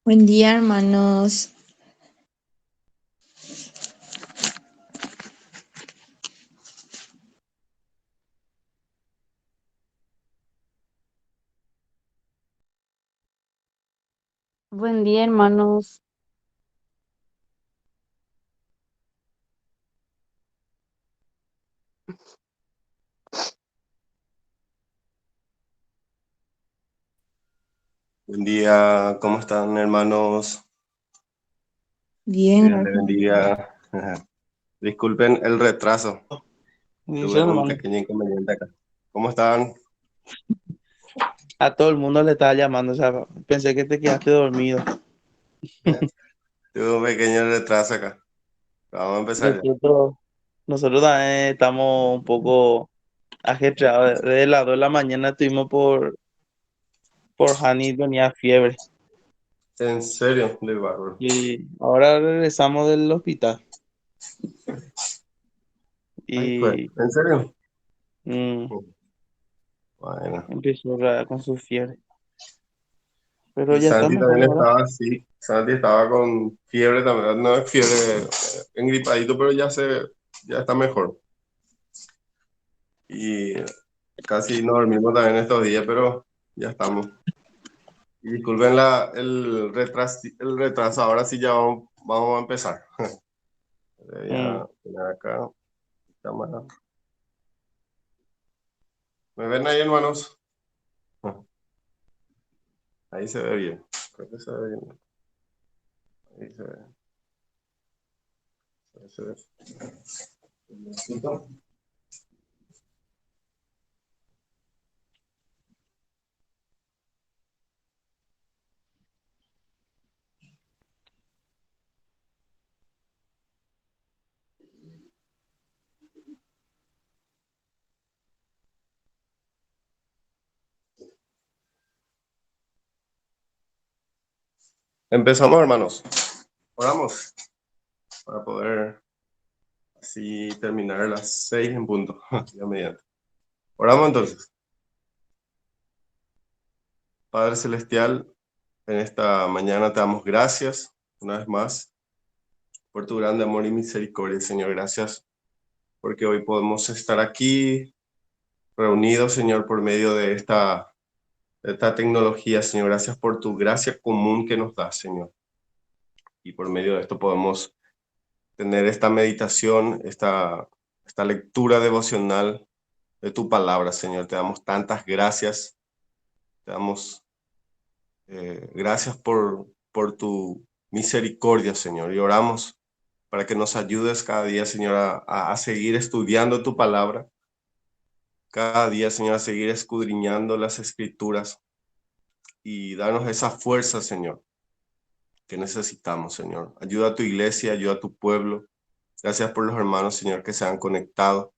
Buen día, hermanos. Buen día, hermanos. Buen día, ¿cómo están, hermanos? Bien, Dios les gracias. bendiga. Disculpen el retraso, Y tuve yo, un hermano, pequeño inconveniente acá. ¿Cómo están? a todo el mundo le estaba llamando, o sea, pensé que te quedaste dormido. Tuve un pequeño retraso acá. Vamos a empezar ya. Nosotros, nosotros también estamos un poco ajetreados. Desde las 2 de la mañana estuvimos por Hani, tenía fiebre. En serio, de bárbaro. Y ahora regresamos del hospital. Ay, pues, Y ¿en serio? mm, Bueno. empezó con su fiebre. Pero Y ya está Santi mejor también ahora. estaba así. Santi estaba con fiebre también. No es fiebre, engripadito, pero ya está mejor. Y casi no dormimos también estos días, pero ya estamos. Y disculpen el retraso, ahora sí ya vamos a empezar. Voy Mm, a poner acá cámara. ¿Me ven ahí, hermanos? Ahí se ve bien. Creo que se ve bien. Ahí se ve. Ahí se ve. Empezamos, hermanos. Oramos para poder así terminar a las 6 en punto. Ya mediante. Oramos entonces. Padre Celestial, en esta mañana te damos gracias una vez más por tu grande amor y misericordia, Señor. Gracias porque hoy podemos estar aquí reunidos, Señor, por medio de esta tecnología, Señor. Gracias por tu gracia común que nos das, Señor. Y por medio de esto podemos tener esta meditación, esta lectura devocional de tu palabra, Señor. Te damos tantas gracias. Te damos gracias por tu misericordia, Señor. Y oramos para que nos ayudes cada día, Señor, a seguir estudiando tu palabra. Cada día, Señor, a seguir escudriñando las escrituras y darnos esa fuerza, Señor, que necesitamos, Señor. Ayuda a tu iglesia, ayuda a tu pueblo. Gracias por los hermanos, Señor, que se han conectado.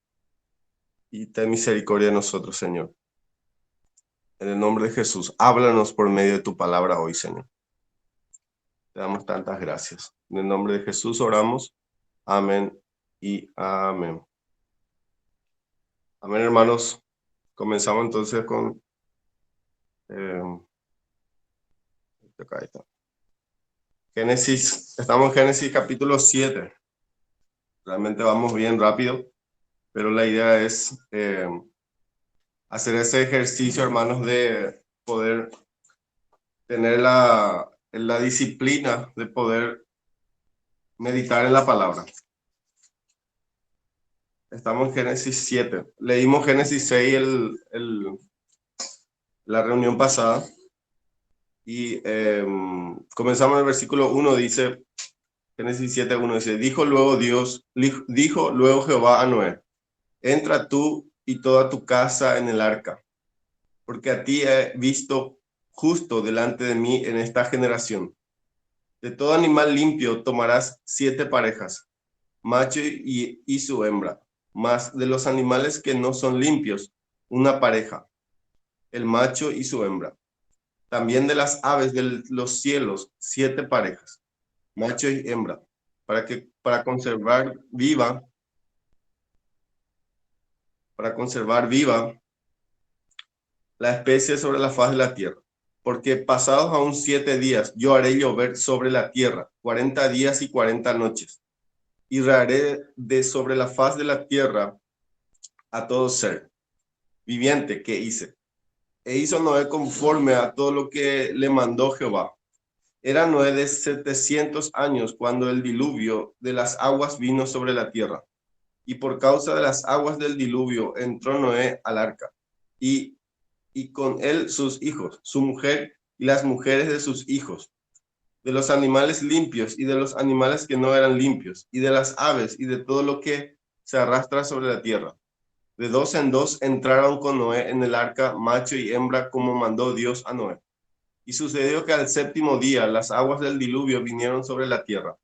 Y ten misericordia de nosotros, Señor. En el nombre de Jesús, háblanos por medio de tu palabra hoy, Señor. Te damos tantas gracias. En el nombre de Jesús oramos. Amén y amén. Amén, hermanos. Comenzamos entonces con... Eh, acá está. Génesis, estamos en Génesis capítulo 7. Realmente vamos bien rápido, pero la idea es hacer ese ejercicio, hermanos, de poder tener la disciplina de poder meditar en la palabra. Estamos en Génesis 7. Leímos Génesis 6 la reunión pasada y comenzamos en el versículo 1, dice, Génesis 7, 1, dice, dijo luego Jehová a Noé, entra tú y toda tu casa en el arca, porque a ti he visto justo delante de mí en esta generación. De todo animal limpio tomarás 7 parejas, macho y su hembra, más de los animales que no son limpios, una pareja, el macho y su hembra. También de las aves de los cielos, 7 parejas, macho y hembra, para conservar viva la especie sobre la faz de la tierra. porque pasados aún 7 días, yo haré llover sobre la tierra, 40 días y 40 noches, y raré de sobre la faz de la tierra a todo ser viviente que hice. E hizo Noé conforme a todo lo que le mandó Jehová. Era Noé de 700 años cuando el diluvio de las aguas vino sobre la tierra. Y por causa de las aguas del diluvio entró Noé al arca, y con él sus hijos, su mujer y las mujeres de sus hijos, de los animales limpios y de los animales que no eran limpios, y de las aves y de todo lo que se arrastra sobre la tierra. De 2 en 2 entraron con Noé en el arca, macho y hembra, como mandó Dios a Noé. Y sucedió que al 7º día las aguas del diluvio vinieron sobre la tierra.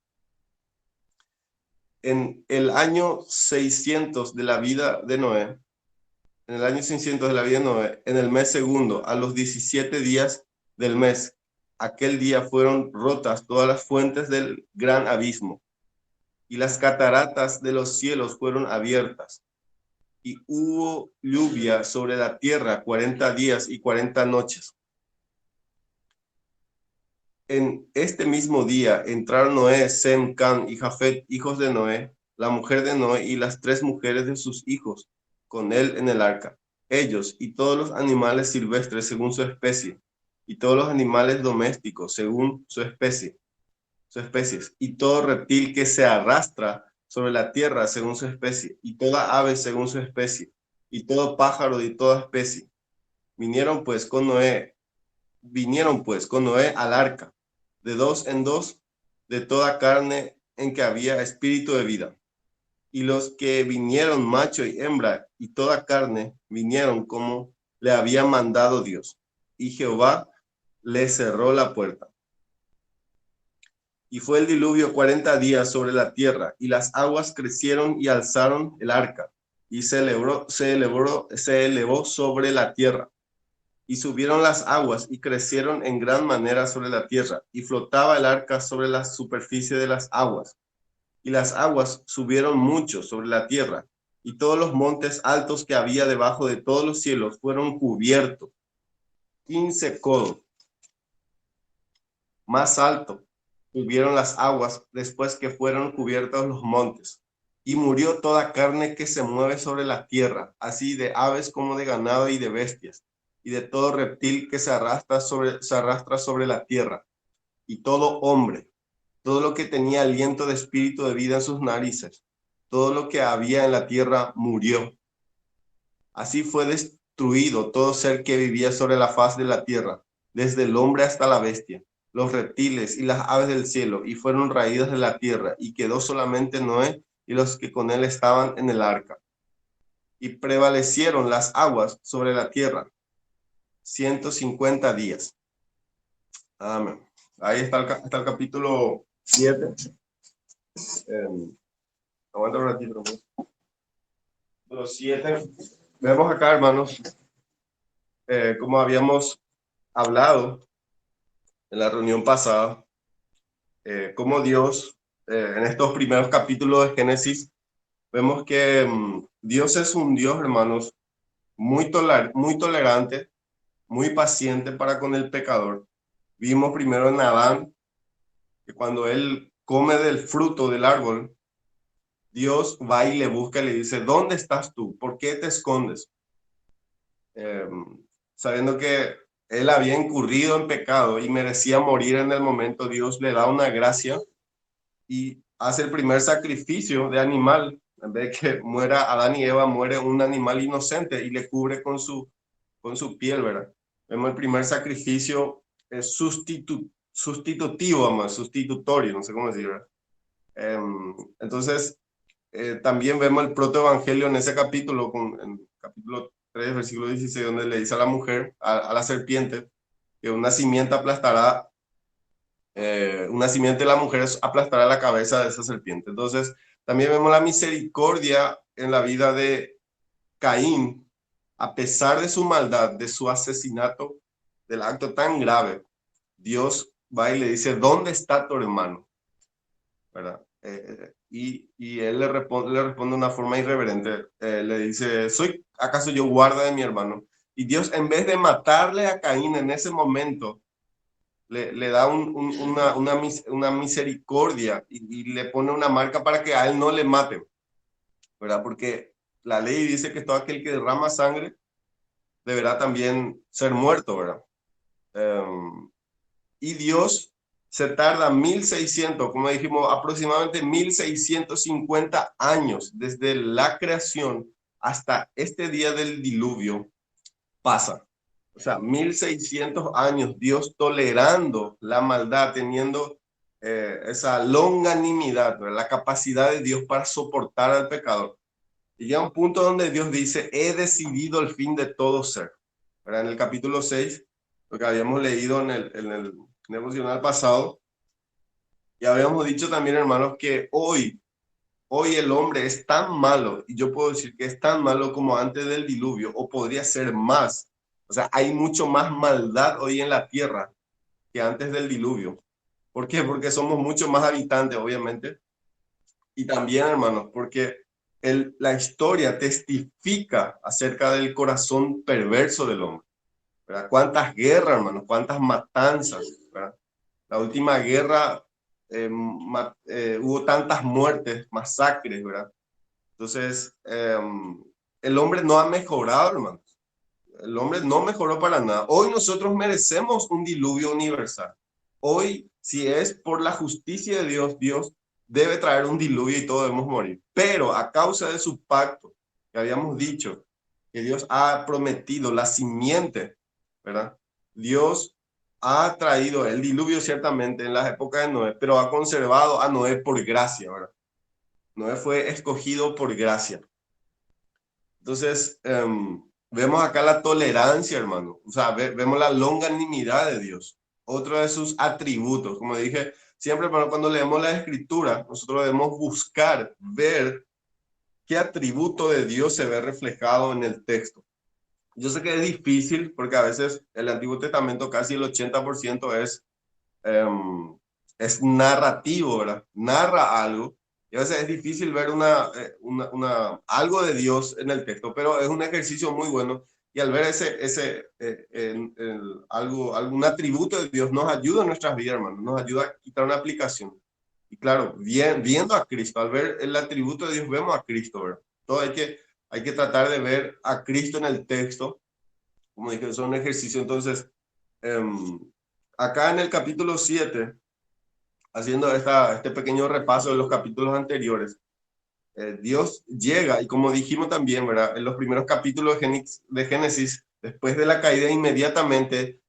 En el año 600 de la vida de Noé, en el mes segundo, a los 17 días del mes, aquel día fueron rotas todas las fuentes del gran abismo, y las cataratas de los cielos fueron abiertas, y hubo lluvia sobre la tierra 40 días y 40 noches. En este mismo día entraron Noé, Sem, Can y Jafet, hijos de Noé, la mujer de Noé y las 3 mujeres de sus hijos, con él en el arca. Ellos y todos los animales silvestres según su especie, y todos los animales domésticos según su especies, y todo reptil que se arrastra sobre la tierra según su especie, y toda ave según su especie, y todo pájaro de toda especie. Vinieron pues con Noé al arca, de 2 en 2, de toda carne en que había espíritu de vida. Y los que vinieron, macho y hembra, y toda carne, vinieron como le había mandado Dios. Y Jehová le cerró la puerta. Y fue el diluvio 40 días sobre la tierra, y las aguas crecieron y alzaron el arca, y se elevó sobre la tierra. Y subieron las aguas y crecieron en gran manera sobre la tierra, y flotaba el arca sobre la superficie de las aguas. Y las aguas subieron mucho sobre la tierra, y todos los montes altos que había debajo de todos los cielos fueron cubiertos. 15 codos más alto subieron las aguas después que fueron cubiertos los montes. Y murió toda carne que se mueve sobre la tierra, así de aves como de ganado y de bestias, y de todo reptil que se arrastra sobre la tierra, y todo hombre, todo lo que tenía aliento de espíritu de vida en sus narices, todo lo que había en la tierra murió. Así fue destruido todo ser que vivía sobre la faz de la tierra, desde el hombre hasta la bestia, los reptiles y las aves del cielo, y fueron raídas de la tierra, y quedó solamente Noé y los que con él estaban en el arca. Y prevalecieron las aguas sobre la tierra 150 días. Amén. Ahí está el capítulo 7. Aguanta un ratito. Capítulo 7. Vemos acá, hermanos, como habíamos hablado en la reunión pasada, cómo Dios, en estos primeros capítulos de Génesis, vemos que Dios es un Dios, hermanos, muy tolerante, muy paciente para con el pecador. Vimos primero en Adán, que cuando él come del fruto del árbol, Dios va y le busca y le dice, ¿dónde estás tú? ¿Por qué te escondes? Sabiendo que él había incurrido en pecado y merecía morir en el momento, Dios le da una gracia y hace el primer sacrificio de animal. En vez de que muera Adán y Eva, muere un animal inocente y le cubre con su piel, ¿verdad? Vemos el primer sacrificio sustitutivo, más sustitutorio, no sé cómo decir, ¿verdad? Entonces, también vemos el protoevangelio en ese capítulo, en capítulo 3, versículo 16, donde le dice a la mujer, a la serpiente, que una simiente aplastará, una simiente de la mujer aplastará la cabeza de esa serpiente. Entonces, también vemos la misericordia en la vida de Caín, a pesar de su maldad, de su asesinato, del acto tan grave. Dios va y le dice, ¿dónde está tu hermano? ¿Verdad? Y él le responde de una forma irreverente. Le dice, ¿acaso yo guarda de mi hermano? Y Dios, en vez de matarle a Caín en ese momento, le da una misericordia y le pone una marca para que a él no le maten, ¿verdad? Porque la ley dice que todo aquel que derrama sangre deberá también ser muerto, ¿verdad? Y Dios se tarda 1600, como dijimos, aproximadamente 1650 años desde la creación hasta este día del diluvio pasa. O sea, 1600 años Dios tolerando la maldad, teniendo esa longanimidad, ¿verdad? La capacidad de Dios para soportar al pecador. Y llega un punto donde Dios dice, he decidido el fin de todo ser. ¿Verdad? En el capítulo 6, lo que habíamos leído en el devocional pasado, y habíamos dicho también, hermanos, que hoy el hombre es tan malo, y yo puedo decir que es tan malo como antes del diluvio, o podría ser más. O sea, hay mucho más maldad hoy en la tierra que antes del diluvio. ¿Por qué? Porque somos mucho más habitantes, obviamente. Y también, hermanos, porque la historia testifica acerca del corazón perverso del hombre, ¿verdad? Cuántas guerras, hermanos, cuántas matanzas, ¿verdad? La última guerra hubo tantas muertes, masacres, ¿verdad? Entonces, el hombre no ha mejorado, hermanos. El hombre no mejoró para nada. Hoy nosotros merecemos un diluvio universal. Hoy, si es por la justicia de Dios, Dios debe traer un diluvio y todos debemos morir. Pero a causa de su pacto, que habíamos dicho, que Dios ha prometido la simiente, ¿verdad? Dios ha traído el diluvio ciertamente en las épocas de Noé, pero ha conservado a Noé por gracia, ¿verdad? Noé fue escogido por gracia. Entonces, vemos acá la tolerancia, hermano. O sea, vemos la longanimidad de Dios. Otro de sus atributos. Como dije, siempre cuando leemos la escritura, nosotros debemos buscar, ver qué atributo de Dios se ve reflejado en el texto. Yo sé que es difícil porque a veces el Antiguo Testamento casi el 80% es narrativo, ¿verdad? Narra algo. Y a veces es difícil ver algo de Dios en el texto, pero es un ejercicio muy bueno. Y al ver algún atributo de Dios nos ayuda en nuestras vidas, hermano. Nos ayuda a quitar una aplicación. Y claro, viendo a Cristo, al ver el atributo de Dios, vemos a Cristo, ¿verdad? Todo hay que tratar de ver a Cristo en el texto. Como dije, es un ejercicio. Entonces, acá en el capítulo 7, haciendo este pequeño repaso de los capítulos anteriores, Dios llega, y como dijimos también, ¿verdad? En los primeros capítulos de Génesis, después de la caída inmediatamente,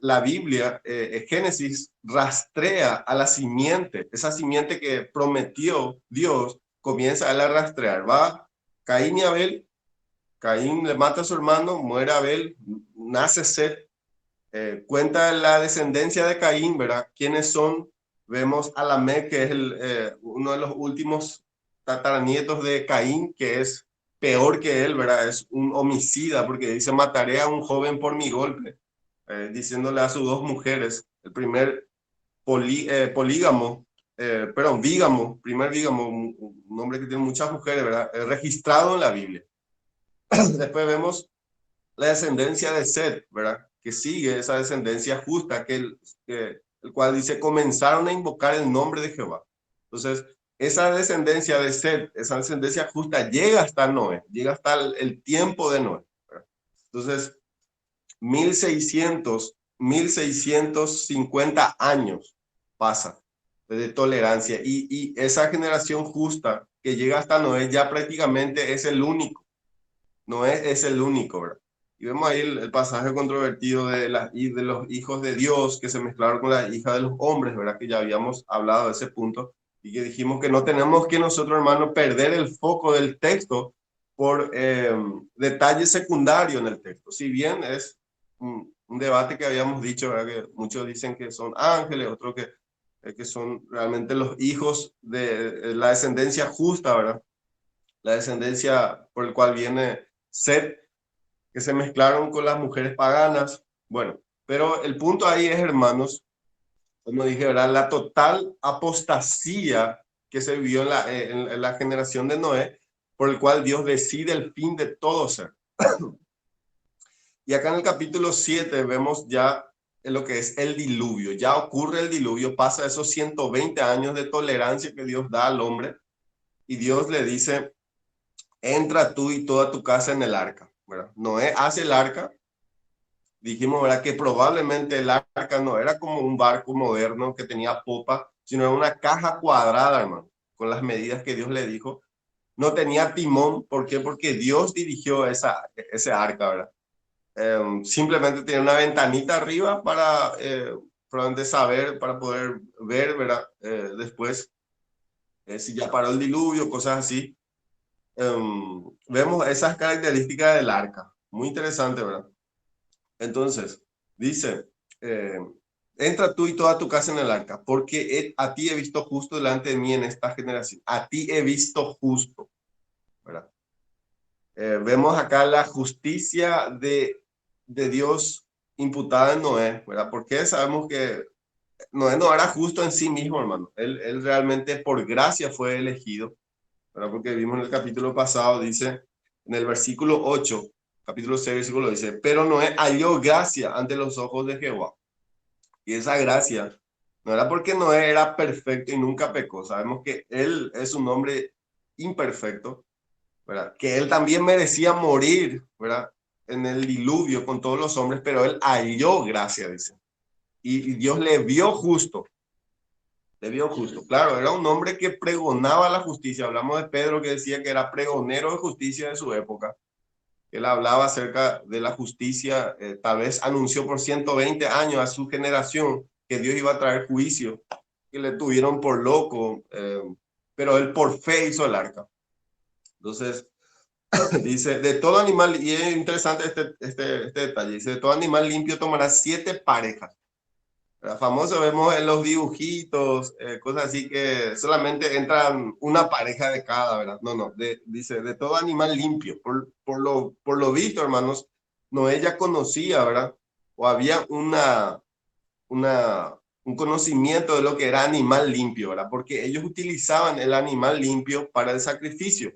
la Biblia, Génesis, rastrea a la simiente, esa simiente que prometió Dios, comienza a rastrear. Va Caín y Abel, Caín le mata a su hermano, muere Abel, nace Set, cuenta la descendencia de Caín, ¿verdad? ¿Quiénes son? Vemos a Lamec, que es uno de los últimos tataranietos de Caín, que es peor que él, ¿verdad? Es un homicida, porque dice, mataré a un joven por mi golpe, diciéndole a sus dos mujeres, el primer polígamo, primer vígamo, un hombre que tiene muchas mujeres, ¿verdad? Registrado en la Biblia. Después vemos la descendencia de Set, ¿verdad? Que sigue esa descendencia justa, el cual dice, comenzaron a invocar el nombre de Jehová. Entonces, esa descendencia de Set, esa descendencia justa, llega hasta Noé, llega hasta el tiempo de Noé, ¿verdad? Entonces, 1650 años pasa de tolerancia y esa generación justa que llega hasta Noé ya prácticamente es el único. Noé es el único, ¿verdad? Y vemos ahí el pasaje controvertido de los hijos de Dios que se mezclaron con la hija de los hombres, ¿verdad? Que ya habíamos hablado de ese punto y que dijimos que no tenemos que nosotros, hermanos, perder el foco del texto por detalles secundarios en el texto. Si bien es un debate que habíamos dicho, ¿verdad? Que muchos dicen que son ángeles, otros que son realmente los hijos de la descendencia justa, ¿verdad? La descendencia por el cual viene Set, que se mezclaron con las mujeres paganas. Bueno, pero el punto ahí es, hermanos, como dije, ¿verdad? La total apostasía que se vivió en la generación de Noé, por el cual Dios decide el fin de todo ser. Y acá en el capítulo 7 vemos ya lo que es el diluvio. Ya ocurre el diluvio, pasa esos 120 años de tolerancia que Dios da al hombre y Dios le dice, entra tú y toda tu casa en el arca, ¿verdad? Noé hace el arca. Dijimos, ¿verdad? Que probablemente el arca no era como un barco moderno que tenía popa, sino era una caja cuadrada, hermano, con las medidas que Dios le dijo. No tenía timón, ¿por qué? Porque Dios dirigió ese arca, ¿verdad? Simplemente tenía una ventanita arriba para probablemente saber, para poder ver, ¿verdad? Después, si ya paró el diluvio, cosas así. Vemos esas características del arca. Muy interesante, ¿verdad? Entonces, dice, entra tú y toda tu casa en el arca, porque a ti he visto justo delante de mí en esta generación. A ti he visto justo, ¿verdad? Vemos acá la justicia de Dios imputada en Noé, ¿verdad? Porque sabemos que Noé no era justo en sí mismo, hermano. Él realmente por gracia fue elegido, ¿verdad? Porque vimos en el capítulo pasado, dice, en el versículo 8, capítulo 6, versículo dice, pero Noé halló gracia ante los ojos de Jehová. Y esa gracia no era porque Noé era perfecto y nunca pecó. Sabemos que él es un hombre imperfecto, ¿verdad? Que él también merecía morir, ¿verdad? En el diluvio con todos los hombres, pero él halló gracia, dice. Y Dios le vio justo. Le vio justo. Claro, era un hombre que pregonaba la justicia. Hablamos de Pedro que decía que era pregonero de justicia de su época. Él hablaba acerca de la justicia, tal vez anunció por 120 años a su generación que Dios iba a traer juicio, que le tuvieron por loco, pero él por fe hizo el arca. Entonces, dice, de todo animal, y es interesante este detalle, dice, de todo animal limpio tomará 7 parejas. Famoso vemos en los dibujitos, cosas así que solamente entran una pareja de cada, ¿verdad? No, dice, de todo animal limpio. Por lo visto, hermanos, Noé ya conocía, ¿verdad? O había un conocimiento de lo que era animal limpio, ¿verdad? Porque ellos utilizaban el animal limpio para el sacrificio,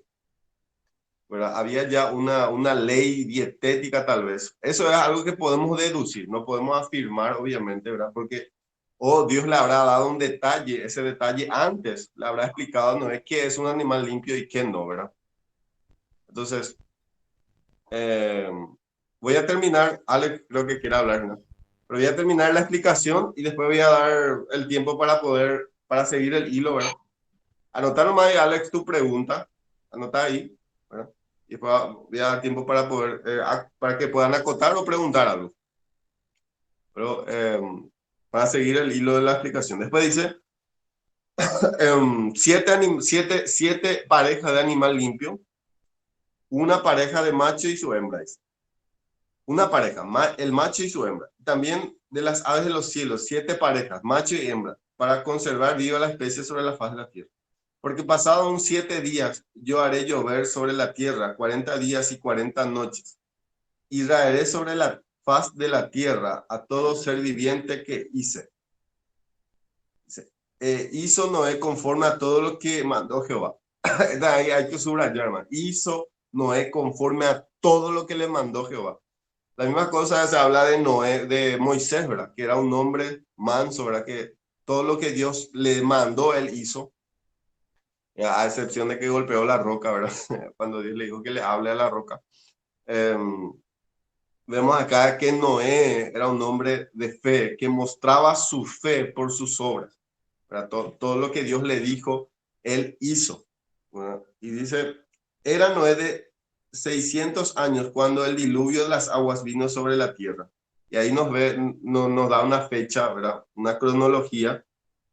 ¿verdad? Había ya una ley dietética tal vez. Eso es algo que podemos deducir, no podemos afirmar, obviamente, ¿verdad? Porque Dios le habrá dado un detalle, ese detalle antes, le habrá explicado, no es que es un animal limpio y que no, ¿verdad? Entonces, eh, voy a terminar, Alex creo que quiere hablar, ¿no? Pero voy a terminar la explicación y después voy a dar el tiempo para seguir el hilo, ¿verdad? Anotar nomás, Alex, tu pregunta, anota ahí, ¿verdad? Y después voy a dar tiempo para poder, para que puedan acotar o preguntar algo. Pero para seguir el hilo de la explicación. Después dice, 7 parejas de animal limpio, una pareja de macho y su hembra. Una pareja, el macho y su hembra. También de las aves de los cielos, 7 parejas, macho y hembra, para conservar viva la especie sobre la faz de la tierra. Porque pasados un 7 días, yo haré llover sobre la tierra 40 días y 40 noches. Y traeré sobre la faz de la tierra a todo ser viviente que hice. Hizo Noé conforme a todo lo que mandó Jehová. Ahí hay que subrayar, hermano. Hizo Noé conforme a todo lo que le mandó Jehová. La misma cosa se habla de Noé, de Moisés, ¿verdad? Que era un hombre manso, ¿verdad? Que todo lo que Dios le mandó, él hizo. A excepción de que golpeó la roca, ¿verdad? Cuando Dios le dijo que le hable a la roca. Vemos acá que Noé era un hombre de fe, que mostraba su fe por sus obras. Todo lo que Dios le dijo, él hizo. ¿Verdad? Y dice, era Noé de 600 años cuando el diluvio de las aguas vino sobre la tierra. Y ahí nos da una fecha, ¿verdad? Una cronología.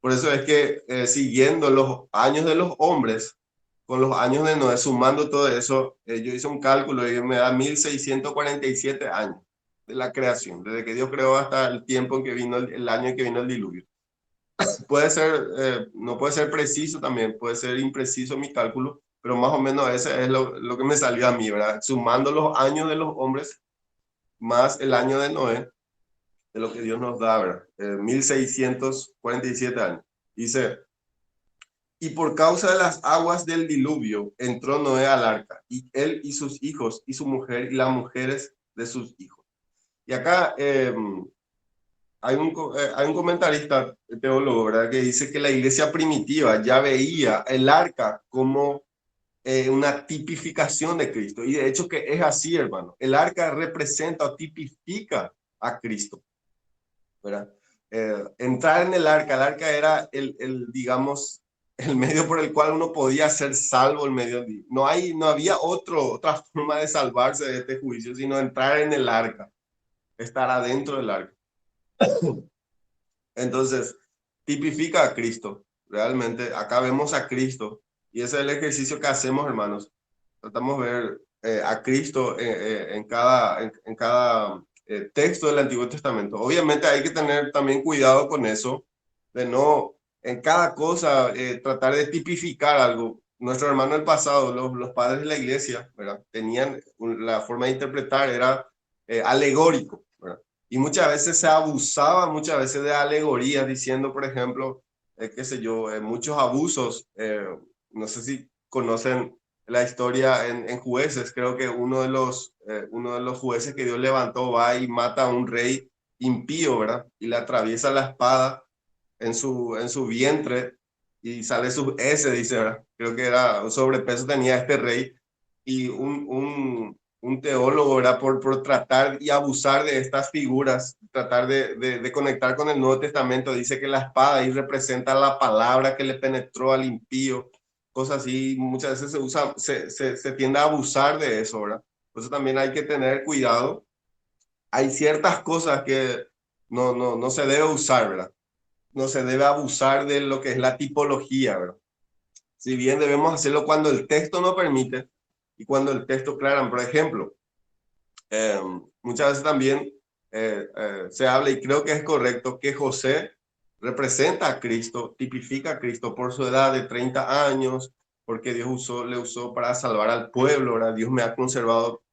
Por eso es que siguiendo los años de los hombres, con los años de Noé, sumando todo eso, yo hice un cálculo y me da 1647 años de la creación, desde que Dios creó hasta el tiempo en que vino el año en que vino el diluvio. Puede ser, no puede ser preciso también, puede ser impreciso mi cálculo, pero más o menos ese es lo que me salió a mí, ¿verdad? Sumando los años de los hombres más el año de Noé, de lo que Dios nos da, ¿verdad? 1647 años. Dice, y por causa de las aguas del diluvio entró Noé al arca, y él y sus hijos, y su mujer, y las mujeres de sus hijos. Y acá hay un comentarista teólogo, ¿verdad?, que dice que la iglesia primitiva ya veía el arca como una tipificación de Cristo. Y de hecho que es así, hermano. El arca representa o tipifica a Cristo, ¿verdad? Entrar en el arca era digamos, el medio por el cual uno podía ser salvo el medio. No había otra forma de salvarse de este juicio, sino entrar en el arca, estar adentro del arca. Entonces, tipifica a Cristo. Realmente, acá vemos a Cristo y ese es el ejercicio que hacemos, hermanos. Tratamos de ver a Cristo en cada texto del Antiguo Testamento. Obviamente hay que tener también cuidado con eso, de no en cada cosa tratar de tipificar algo. Nuestro hermano del pasado, los padres de la iglesia, ¿verdad?, tenían la forma de interpretar, era alegórico, ¿verdad? Y muchas veces se abusaba, muchas veces de alegorías, diciendo, por ejemplo, qué sé yo, muchos abusos. No sé si conocen la historia en Jueces. Creo que uno de los jueces que Dios levantó va y mata a un rey impío, ¿verdad? Y le atraviesa la espada en su vientre y sale su S, dice, ¿verdad? Creo que era un sobrepeso tenía este rey y un teólogo, ¿verdad?, por tratar y abusar de estas figuras, tratar de conectar con el Nuevo Testamento, dice que la espada ahí representa la palabra que le penetró al impío, cosas así. Muchas veces se tiende a abusar de eso, ¿verdad? Por eso también hay que tener cuidado. Hay ciertas cosas que no se debe usar, ¿verdad? No se debe abusar de lo que es la tipología, ¿verdad? Si bien debemos hacerlo cuando el texto no permite y cuando el texto claro. Por ejemplo, muchas veces también se habla, y creo que es correcto, que José representa a Cristo, tipifica a Cristo por su edad de 30 años, porque Dios le usó para salvar al pueblo, ¿verdad? Dios me ha conservado,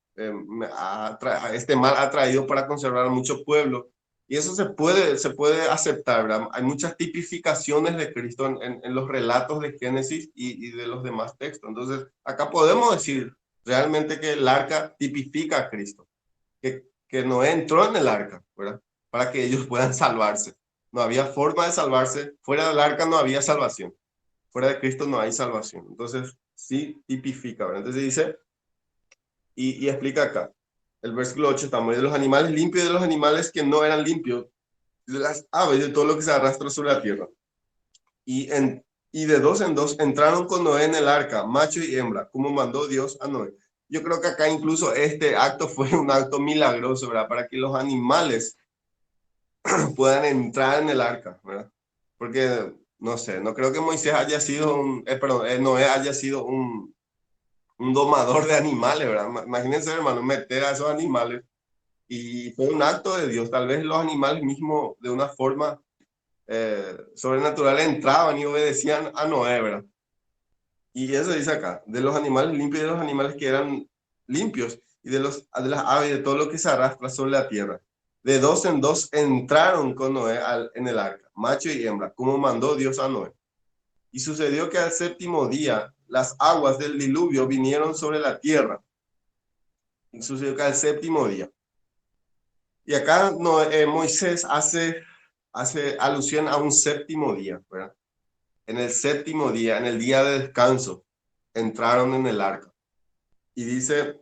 este mal ha traído para conservar a mucho pueblo. Y eso se puede aceptar, ¿verdad? Hay muchas tipificaciones de Cristo en los relatos de Génesis y de los demás textos. Entonces, acá podemos decir realmente que el arca tipifica a Cristo, que Noé entró en el arca, ¿verdad?, para que ellos puedan salvarse. No había forma de salvarse. Fuera del arca no había salvación. Fuera de Cristo no hay salvación. Entonces, sí tipifica, ¿verdad? Entonces dice, y explica acá, el versículo 8, estamos de los animales limpios y de los animales que no eran limpios, de las aves, de todo lo que se arrastra sobre la tierra. Y de dos en dos entraron con Noé en el arca, macho y hembra, como mandó Dios a Noé. Yo creo que acá incluso este acto fue un acto milagroso, ¿verdad?, para que los animales puedan entrar en el arca, ¿verdad? Porque, no sé, no creo que Moisés haya sido Noé haya sido un domador de animales, ¿verdad? Imagínense, hermano, meter a esos animales. Y fue un acto de Dios. Tal vez los animales mismos, de una forma sobrenatural, entraban y obedecían a Noé, ¿verdad? Y eso dice acá, de los animales limpios y de los animales que eran limpios, y de las aves, de todo lo que se arrastra sobre la tierra. De dos en dos entraron con Noé en el arca, macho y hembra, como mandó Dios a Noé. Y sucedió que al séptimo día las aguas del diluvio vinieron sobre la tierra. Y sucedió que al séptimo día. Y acá Moisés hace alusión a un séptimo día, ¿verdad? En el séptimo día, en el día de descanso, entraron en el arca. Y dice,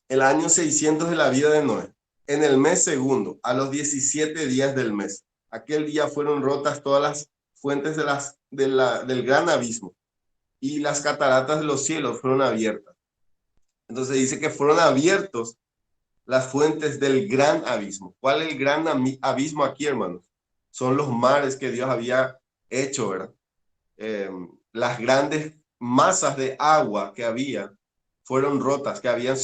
el año 600 de la vida de Noé, en el mes segundo, a los 17 días del mes, aquel día fueron rotas todas las fuentes del gran abismo y las cataratas de los cielos fueron abiertas. Entonces dice que fueron abiertos las fuentes del gran abismo. ¿Cuál es el gran abismo aquí, hermanos? Son los mares que Dios había hecho, ¿verdad? Las grandes masas de agua que había fueron rotas, que habían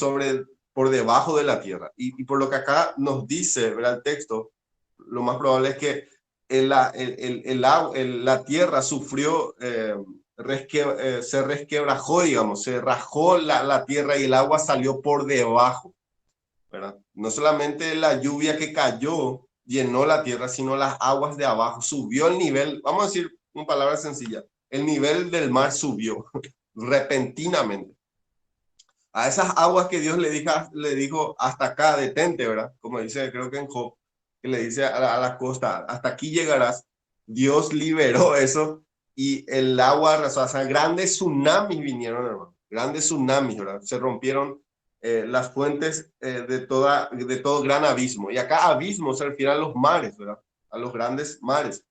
por debajo de la tierra. Y por lo que acá nos dice, ¿verdad?, el texto, lo más probable es que la tierra sufrió, se resquebrajó, digamos, se rajó la tierra y el agua salió por debajo, ¿verdad? No solamente la lluvia que cayó llenó la tierra, sino las aguas de abajo, subió el nivel, vamos a decir en palabras sencillas, el nivel del mar subió repentinamente. A esas aguas que Dios le dijo hasta acá, detente, ¿verdad? Como dice, creo que en Job, que le dice a la costa, hasta aquí llegarás. Dios liberó eso y el agua arrasó. O sea, grandes tsunamis vinieron, hermano. Grandes tsunamis, ¿verdad? Se rompieron las fuentes de todo gran abismo. Y acá abismo se refiere a los mares, ¿verdad? A los grandes mares.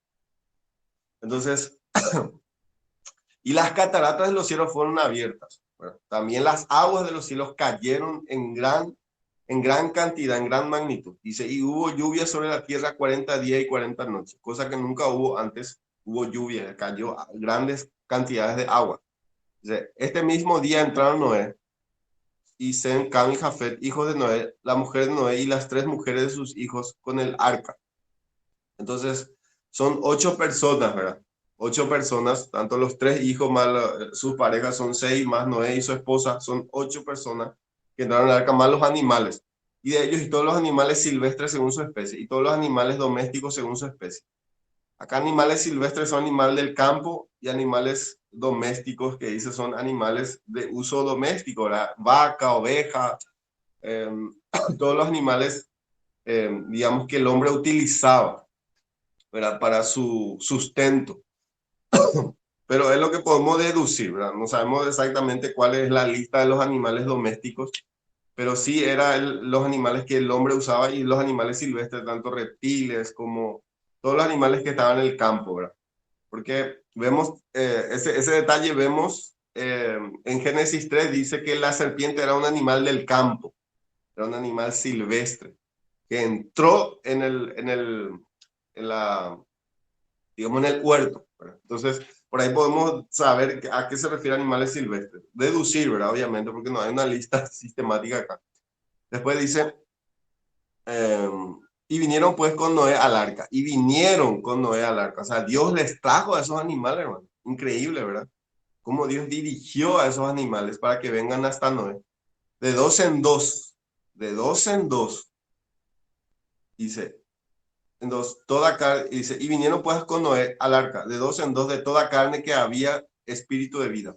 Entonces, y las cataratas de los cielos fueron abiertas. ¿Verdad? También las aguas de los cielos cayeron en gran cantidad, en gran magnitud. Dice, y hubo lluvia sobre la tierra 40 días y 40 noches, cosa que nunca hubo antes. Hubo lluvia, cayó grandes cantidades de agua. Dice, este mismo día entraron Noé y Sem, Cam y Jafet, hijos de Noé, la mujer de Noé y las 3 mujeres de sus hijos con el arca. Entonces, son 8 personas, ¿verdad? 8 personas, tanto los 3 hijos más sus parejas son 6, más Noé y su esposa, son 8 personas que entraron al arca, más los animales. Y de ellos y todos los animales silvestres según su especie, y todos los animales domésticos según su especie. Acá animales silvestres son animales del campo y animales domésticos que dice son animales de uso doméstico, ¿verdad? Vaca, oveja, eh, todos los animales, digamos, que el hombre utilizaba, ¿verdad? Para su sustento. Pero es lo que podemos deducir, ¿verdad? No sabemos exactamente cuál es la lista de los animales domésticos, pero sí eran los animales que el hombre usaba y los animales silvestres, tanto reptiles como todos los animales que estaban en el campo, ¿verdad? Porque vemos ese detalle, vemos en Génesis 3 dice que la serpiente era un animal del campo, era un animal silvestre, que entró en la, digamos, en el huerto, ¿verdad? Entonces, por ahí podemos saber a qué se refiere animales silvestres. Deducir, ¿verdad? Obviamente, porque no hay una lista sistemática acá. Después dice, eh, y vinieron pues con Noé al arca. Y vinieron con Noé al arca. O sea, Dios les trajo a esos animales, hermano. Increíble, ¿verdad? Cómo Dios dirigió a esos animales para que vengan hasta Noé. De dos en dos. De dos en dos. Dice, entonces, dice, y vinieron pues con Noé al arca, de dos en dos de toda carne que había espíritu de vida.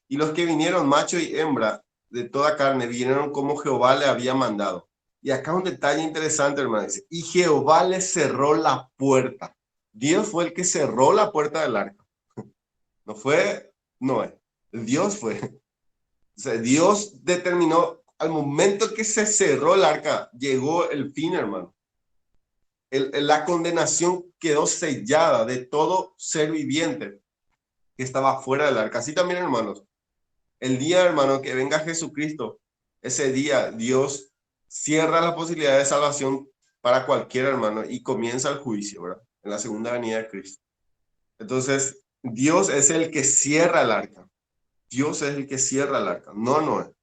Y los que vinieron, macho y hembra, de toda carne, vinieron como Jehová le había mandado. Y acá un detalle interesante, hermano, dice, y Jehová le cerró la puerta. Dios fue el que cerró la puerta del arca. No fue Noé, Dios fue. O sea, Dios determinó, al momento que se cerró el arca, llegó el fin, hermano. La condenación quedó sellada de todo ser viviente que estaba fuera del arca. Así también, hermanos, el día, hermano, que venga Jesucristo, ese día Dios cierra la posibilidad de salvación para cualquier hermano y comienza el juicio, ¿verdad? En la segunda venida de Cristo. Entonces, Dios es el que cierra el arca. Dios es el que cierra el arca, no Noé.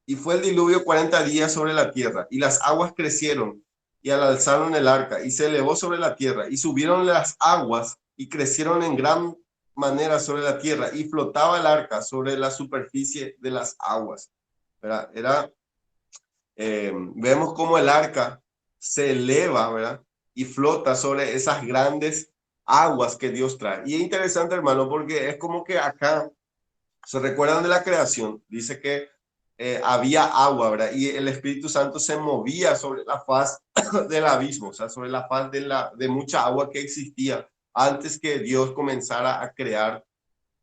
Y fue el diluvio 40 días sobre la tierra, y las aguas crecieron, y alzaron el arca, y se elevó sobre la tierra, y subieron las aguas, y crecieron en gran manera sobre la tierra, y flotaba el arca sobre la superficie de las aguas. Vemos cómo el arca se eleva, ¿verdad? Y flota sobre esas grandes aguas que Dios trae. Y es interesante, hermano, porque es como que acá se recuerdan de la creación, dice que había agua, ¿verdad? Y el Espíritu Santo se movía sobre la faz del abismo, o sea, sobre la faz de mucha agua que existía antes que Dios comenzara a crear,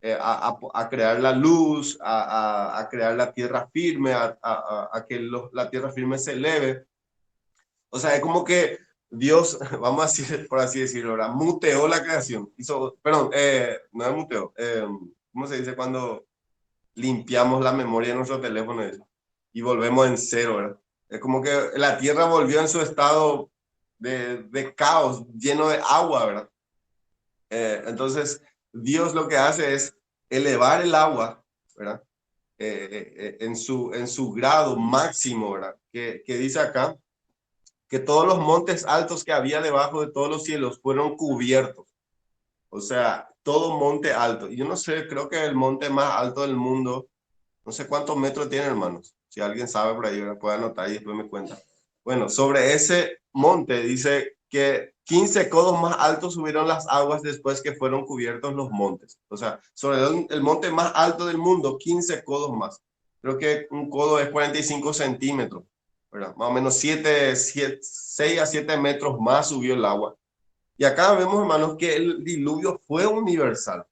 a crear la luz, a crear la tierra firme, a que la tierra firme se eleve. O sea, es como que Dios, vamos a decir, por así decirlo, ¿verdad? Muteó la creación. Perdón, no es muteo. ¿Cómo se dice cuando limpiamos la memoria de nuestro teléfono y volvemos en cero, ¿verdad? Es como que la tierra volvió en su estado de caos, lleno de agua, ¿verdad? Entonces, Dios lo que hace es elevar el agua, ¿verdad? En su grado máximo, ¿verdad? Que dice acá que todos los montes altos que había debajo de todos los cielos fueron cubiertos. O sea, todo monte alto. Y yo no sé, creo que el monte más alto del mundo, no sé cuántos metros tiene, hermanos. Si alguien sabe por ahí, puede anotar y después me cuenta. Bueno, sobre ese monte dice que 15 codos más altos subieron las aguas después que fueron cubiertos los montes. O sea, sobre el monte más alto del mundo, 15 codos más. creo que un codo es 45 centímetros, ¿verdad? Más o menos 6 a 7 metros más subió el agua. Y acá vemos, hermanos, que el diluvio fue universal,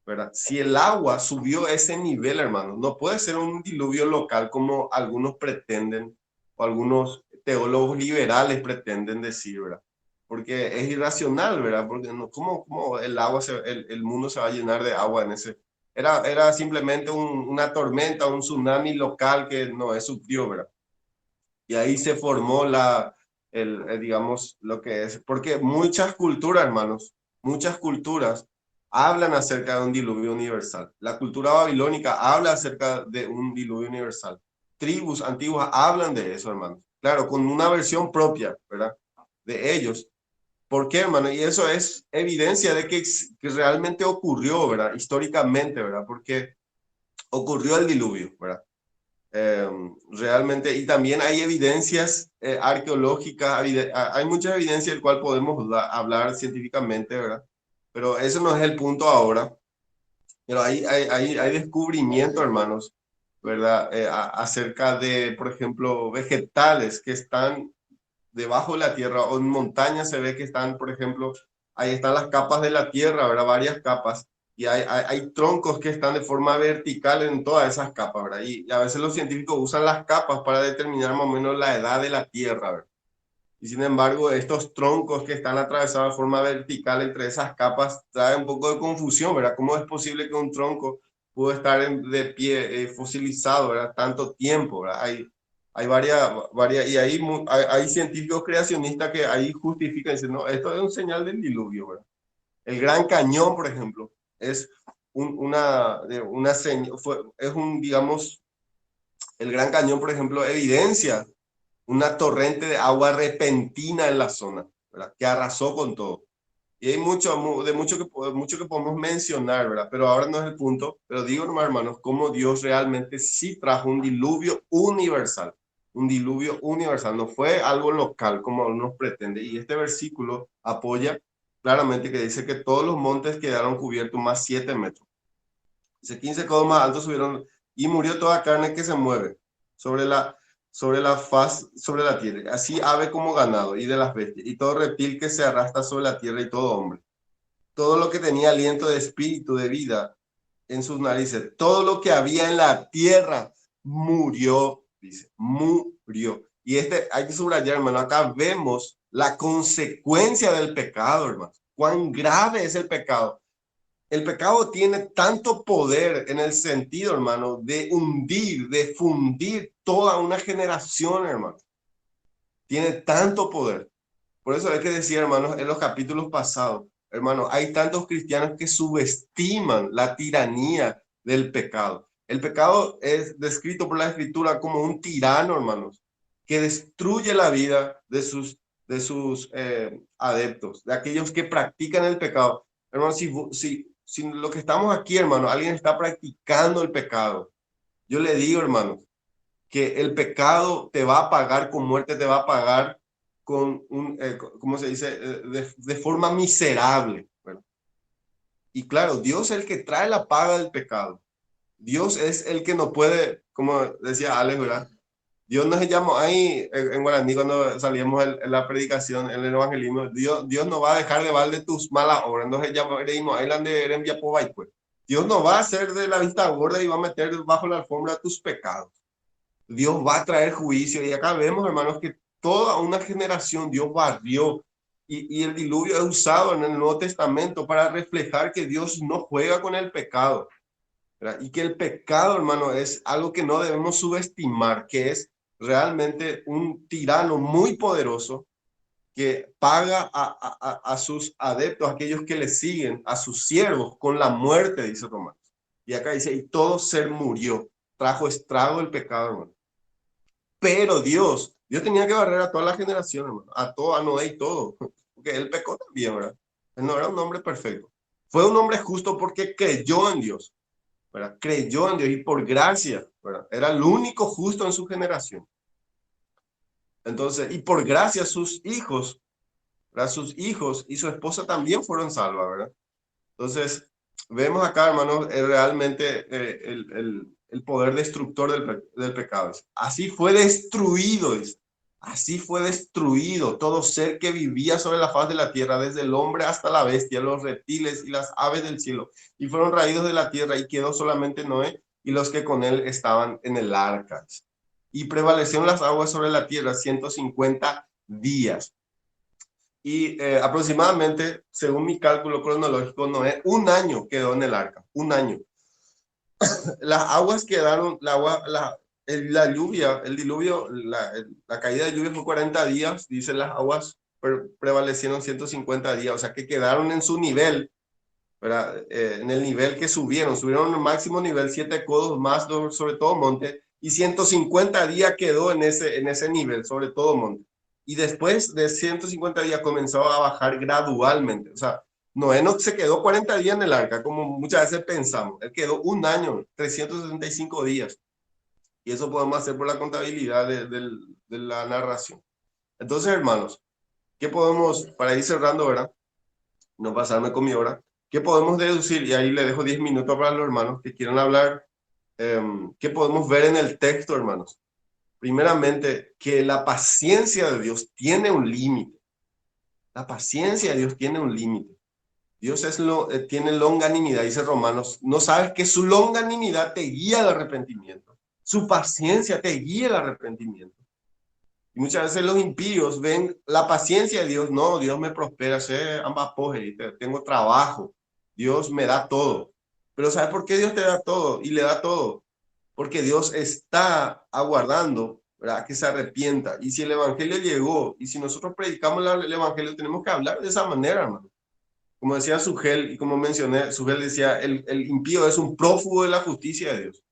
¿verdad? Si el agua subió a ese nivel, hermanos, no puede ser un diluvio local como algunos pretenden o algunos teólogos liberales pretenden decir, ¿verdad? Porque es irracional, ¿verdad? Porque no, ¿cómo el agua, el mundo se va a llenar de agua en ese? Era simplemente una tormenta, un tsunami local que no es sufrió, ¿verdad? Y ahí se formó digamos, lo que es, porque muchas culturas, hermanos, muchas culturas hablan acerca de un diluvio universal. La cultura babilónica habla acerca de un diluvio universal. Tribus antiguas hablan de eso, hermanos. Claro, con una versión propia, ¿verdad? De ellos. ¿Por qué, hermano? Y eso es evidencia de que realmente ocurrió, ¿verdad? Históricamente, ¿verdad? Porque ocurrió el diluvio, ¿verdad? Realmente, y también hay evidencias arqueológicas, hay muchas evidencias del cual podemos hablar científicamente, ¿verdad? Pero eso no es el punto ahora. Pero hay descubrimiento, hermanos, ¿verdad? Acerca de, por ejemplo, vegetales que están debajo de la tierra o en montañas se ve que están, por ejemplo, ahí están las capas de la tierra, ¿verdad? Varias capas. Y hay troncos que están de forma vertical en todas esas capas, ¿verdad? Y a veces los científicos usan las capas para determinar más o menos la edad de la tierra, ¿verdad? Y sin embargo, estos troncos que están atravesados de forma vertical entre esas capas trae un poco de confusión, ¿verdad? ¿Cómo es posible que un tronco pudo estar de pie, fosilizado, ¿verdad? Tanto tiempo, ¿verdad? Hay varias y hay científicos creacionistas que ahí justifican, dicen, no, esto es un señal del diluvio, ¿verdad? El Gran Cañón, por ejemplo, es es un, digamos, el Gran Cañón, por ejemplo, evidencia una torrente de agua repentina en la zona, ¿verdad? Que arrasó con todo. Y hay mucho que podemos mencionar, ¿verdad? Pero ahora no es el punto. Pero digo, hermanos, cómo Dios realmente sí trajo un diluvio universal. Un diluvio universal. No fue algo local como algunos pretenden. Y este versículo apoya claramente que dice que todos los montes quedaron cubiertos más 7 metros. Dice 15 codos más altos subieron y murió toda carne que se mueve sobre sobre la tierra, así ave como ganado y de las bestias, y todo reptil que se arrastra sobre la tierra y todo hombre. Todo lo que tenía aliento de espíritu, de vida en sus narices, todo lo que había en la tierra murió, dice, murió. Y hay que subrayar, hermano, acá vemos la consecuencia del pecado, hermano. Cuán grave es el pecado. El pecado tiene tanto poder en el sentido, hermano, de hundir, de fundir toda una generación, hermano. Tiene tanto poder. Por eso hay que decir, hermanos, en los capítulos pasados, hermano, hay tantos cristianos que subestiman la tiranía del pecado. El pecado es descrito por la Escritura como un tirano, hermanos, que destruye la vida de sus adeptos, de aquellos que practican el pecado. Hermano, si lo que estamos aquí, hermano, alguien está practicando el pecado, yo le digo, hermano, que el pecado te va a pagar con muerte, te va a pagar con ¿cómo se dice? De forma miserable, ¿verdad? Y claro, Dios es el que trae la paga del pecado. Dios es el que no puede, como decía Alex, ¿verdad? Dios nos llamó ahí en guaraní cuando salíamos en la predicación, en el evangelismo. Dios no va a dejar de balde tus malas obras. Entonces ya leímos ahí Dios no va a hacer de la vista gorda y va a meter bajo la alfombra tus pecados. Dios va a traer juicio. Y acá vemos, hermanos, que toda una generación Dios barrió. Y el diluvio es usado en el Nuevo Testamento para reflejar que Dios no juega con el pecado, ¿verdad? Y que el pecado, hermano, es algo que no debemos subestimar, que es realmente un tirano muy poderoso que paga a sus adeptos, a aquellos que le siguen, a sus siervos, con la muerte, dice Romanos. Y acá dice, y todo ser murió, trajo estrago el pecado, hermano. Pero Dios tenía que barrer a toda la generación, hermano, a todo, a Noé y todo, porque él pecó también, ¿verdad? Él no era un hombre perfecto. Fue un hombre justo porque creyó en Dios, ¿verdad? Creyó en Dios y por gracia, ¿verdad? Era el único justo en su generación. Entonces, y por gracia sus hijos, ¿verdad? Sus hijos y su esposa también fueron salvas, ¿verdad? Entonces, vemos acá, hermanos, realmente el poder destructor del pecado. Así fue destruido, dice. Así fue destruido todo ser que vivía sobre la faz de la tierra, desde el hombre hasta la bestia, los reptiles y las aves del cielo, y fueron raídos de la tierra, y quedó solamente Noé y los que con él estaban en el arca. Y prevalecieron las aguas sobre la tierra 150 días. Y aproximadamente, según mi cálculo cronológico, Noé un año quedó en el arca, un año. Las aguas quedaron, la lluvia, el diluvio, la caída de lluvia fue 40 días, dicen las aguas prevalecieron 150 días, o sea que quedaron en su nivel, ¿verdad? En el nivel que subieron al máximo nivel, 7 codos más sobre todo monte, y 150 días quedó en ese nivel, sobre todo monte. Y después de 150 días comenzó a bajar gradualmente, o sea, Noé no se quedó 40 días en el arca, como muchas veces pensamos. Él quedó un año, 365 días. Y eso podemos hacer por la contabilidad de la narración. Entonces, hermanos, ¿qué podemos, para ir cerrando, ¿verdad? No pasarme con mi hora, ¿qué podemos deducir? Y ahí le dejo 10 minutos para los hermanos que quieran hablar. ¿Qué podemos ver en el texto, hermanos? Primeramente, que la paciencia de Dios tiene un límite. La paciencia de Dios tiene un límite. Dios tiene longanimidad, dice Romanos. No sabes que su longanimidad te guía al arrepentimiento. Su paciencia te guía al arrepentimiento. Y muchas veces los impíos ven la paciencia de Dios. No, Dios me prospera, tengo trabajo. Dios me da todo. Pero ¿sabes por qué Dios te da todo y le da todo? Porque Dios está aguardando, ¿verdad?, que se arrepienta. Y si el evangelio llegó, y si nosotros predicamos el evangelio, tenemos que hablar de esa manera, hermano. Como decía Sugel, y como mencioné, Sugel decía, el impío es un prófugo de la justicia de Dios.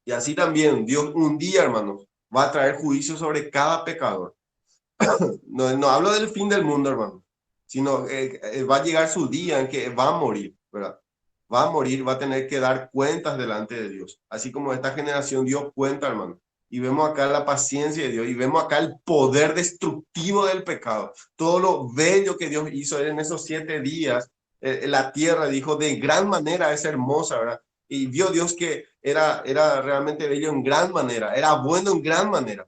Y así también, Dios un día, hermanos, va a traer juicio sobre cada pecador. No hablo del fin del mundo, hermano, sino va a llegar su día en que va a morir, ¿verdad? Va a morir, va a tener que dar cuentas delante de Dios. Así como esta generación dio cuenta, hermano. Y vemos acá la paciencia de Dios y vemos acá el poder destructivo del pecado. Todo lo bello que Dios hizo en esos 7 días. La tierra, dijo, de gran manera es hermosa, ¿verdad? Y vio Dios que era realmente bello en gran manera, era bueno en gran manera.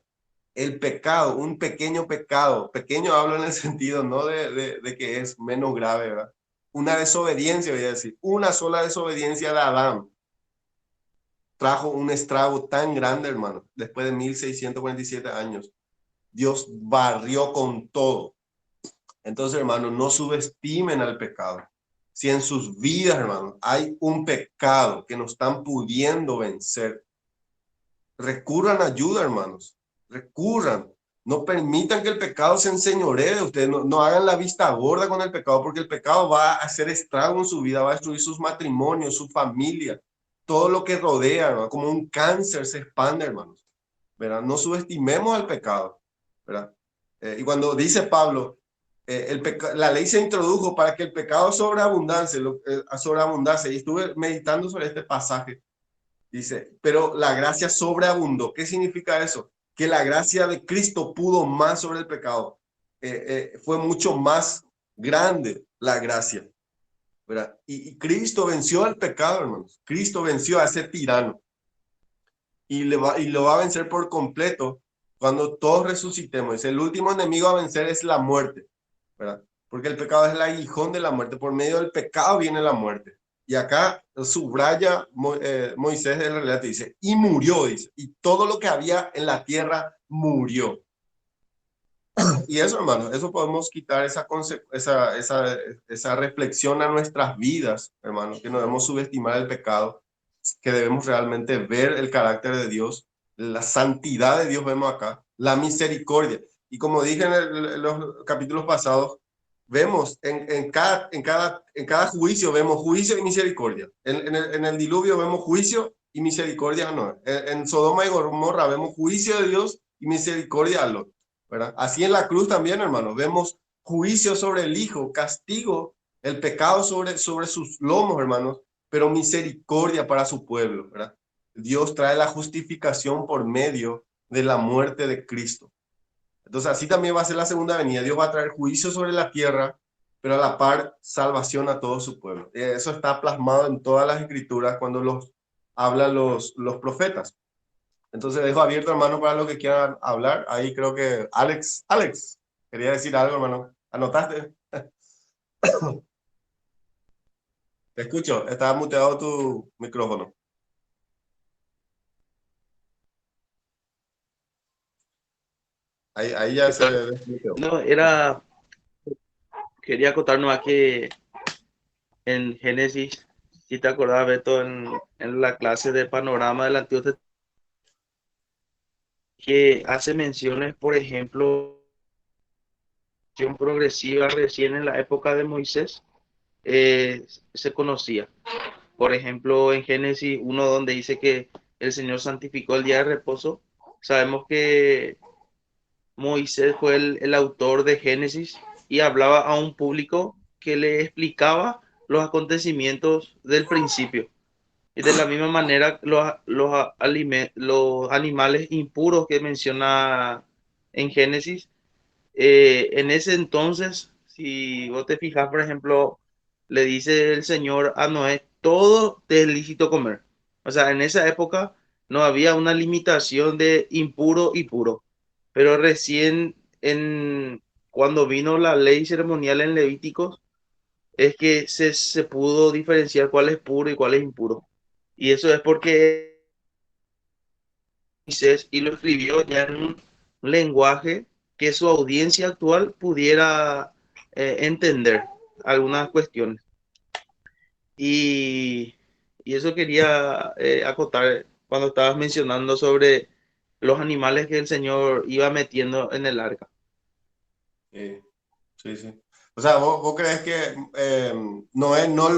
El pecado, un pequeño pecado, pequeño hablo en el sentido no de que es menos grave, ¿verdad? Una desobediencia, voy a decir, una sola desobediencia de Adán trajo un estrago tan grande, hermano. Después de 1647 años, Dios barrió con todo. Entonces, hermano, no subestimen al pecado. Si en sus vidas, hermano, hay un pecado que no están pudiendo vencer, recurran a ayuda, hermanos. Recurran. No permitan que el pecado se enseñoree de ustedes. No hagan la vista gorda con el pecado, porque el pecado va a hacer estrago en su vida, va a destruir sus matrimonios, su familia, todo lo que rodea, ¿verdad? Como un cáncer se expande, hermanos. ¿Verdad? No subestimemos al pecado, ¿verdad? Y cuando dice Pablo, la ley se introdujo para que el pecado sobreabundase, y estuve meditando sobre este pasaje. Dice, pero la gracia sobreabundó. ¿Qué significa eso? Que la gracia de Cristo pudo más sobre el pecado. Fue mucho más grande la gracia, ¿verdad? Y Cristo venció al pecado, hermanos. Cristo venció a ese tirano. Y lo va a vencer por completo cuando todos resucitemos. Dice, el último enemigo a vencer es la muerte, ¿verdad? Porque el pecado es el aguijón de la muerte. Por medio del pecado viene la muerte. Y acá subraya Moisés el relato, dice, y murió, dice, y todo lo que había en la tierra murió. Y eso, hermano, eso podemos quitar esa reflexión a nuestras vidas, hermano, que no debemos subestimar el pecado, que debemos realmente ver el carácter de Dios, la santidad de Dios vemos acá, la misericordia. Y como dije en los capítulos pasados, vemos en cada juicio, vemos juicio y misericordia. En el diluvio vemos juicio y misericordia a Noé. En Sodoma y Gomorra vemos juicio de Dios y misericordia a Lot, ¿verdad? Así en la cruz también, hermanos, vemos juicio sobre el Hijo, castigo, el pecado sobre sus lomos, hermanos, pero misericordia para su pueblo, ¿verdad? Dios trae la justificación por medio de la muerte de Cristo. Entonces así también va a ser la segunda venida. Dios va a traer juicio sobre la tierra, pero a la par salvación a todo su pueblo. Eso está plasmado en todas las escrituras cuando los hablan los profetas. Entonces dejo abierto, hermano, para los que quieran hablar. Ahí creo que Alex, quería decir algo, hermano. ¿Anotaste? Te escucho, está muteado tu micrófono. Ahí ya ¿Qué se tal? desmuteó. No, quería acotarnos a que en Génesis, si te acordás, Beto, en la clase de panorama del Antiguo Testamento, que hace menciones, por ejemplo, progresiva recién en la época de Moisés, se conocía. Por ejemplo, en Génesis 1, donde dice que el Señor santificó el día de reposo, sabemos que Moisés fue el autor de Génesis y hablaba a un público que le explicaba los acontecimientos del principio. Y de la misma manera, los animales impuros que menciona en Génesis, en ese entonces, si vos te fijas, por ejemplo, le dice el Señor a Noé, todo te es lícito comer. O sea, en esa época no había una limitación de impuro y puro. Pero recién cuando vino la ley ceremonial en Levíticos, es que se pudo diferenciar cuál es puro y cuál es impuro. Y eso es porque Moisés y lo escribió ya en un lenguaje que su audiencia actual pudiera entender algunas cuestiones. Y, y eso quería acotar cuando estabas mencionando sobre los animales que el Señor iba metiendo en el arca. Sí, sí, sí. O sea, ¿vos crees que Noé no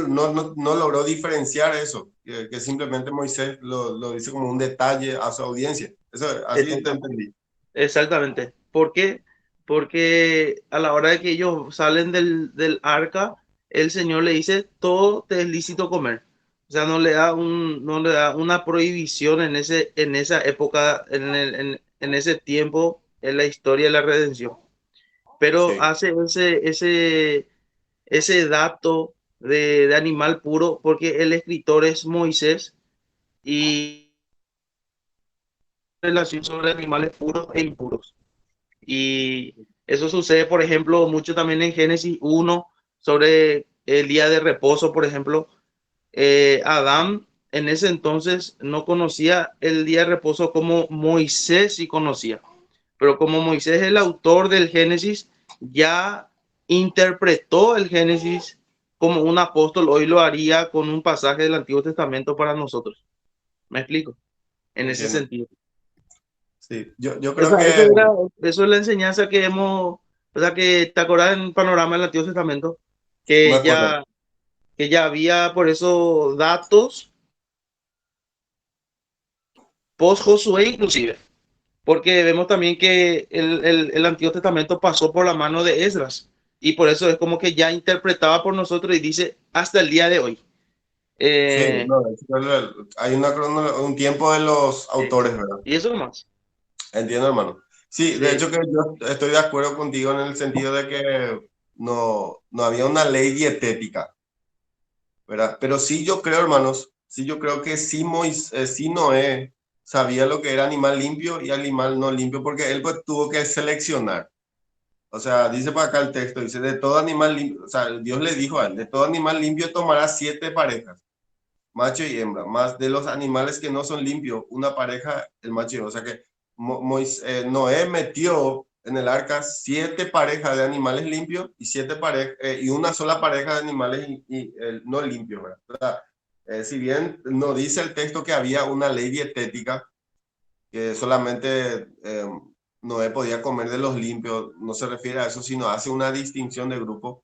logró diferenciar eso? Que simplemente Moisés lo dice como un detalle a su audiencia. Eso, así te Exactamente. entendí. Exactamente. ¿Por qué? Porque a la hora de que ellos salen del arca, el Señor le dice, todo te es lícito comer. O sea, no le da una prohibición en esa época, en ese tiempo, en la historia de la redención. Pero Sí, hace ese dato de animal puro porque el escritor es Moisés y relación sobre animales puros e impuros. Y eso sucede, por ejemplo, mucho también en Génesis 1, sobre el día de reposo, por ejemplo. Adán en ese entonces no conocía el día de reposo como Moisés sí conocía. Pero como Moisés es el autor del Génesis, ya interpretó el Génesis como un apóstol. Hoy lo haría con un pasaje del Antiguo Testamento para nosotros. ¿Me explico? En ese entiendo. sentido. Sí, yo creo Esa, que eso es la enseñanza que hemos, o sea, que te acordás en el panorama del Antiguo Testamento, me que acuerdo. ya, que ya había por eso datos post Josué inclusive, porque vemos también que el Antiguo Testamento pasó por la mano de Esdras y por eso es como que ya interpretaba por nosotros y dice hasta el día de hoy. Sí, Eh, no, hay un tiempo de los autores, ¿verdad? y eso más. Entiendo, hermano. Sí, de Sí, hecho que yo estoy de acuerdo contigo en el sentido de que no había una ley dietética, ¿verdad? Pero sí yo creo, hermanos, sí yo creo que sí Noé sabía lo que era animal limpio y animal no limpio, porque él pues tuvo que seleccionar. O sea, dice para acá el texto, dice, de todo animal limpio, o sea, Dios le dijo a él, de todo animal limpio tomará 7 parejas, macho y hembra, más de los animales que no son limpios, una pareja, el macho y hembra. O sea que Noé metió en el arca 7 parejas de animales limpios y y una sola pareja de animales no limpios, ¿verdad? O sea, si bien no dice el texto que había una ley dietética, que solamente Noé podía comer de los limpios, no se refiere a eso, sino hace una distinción de grupo.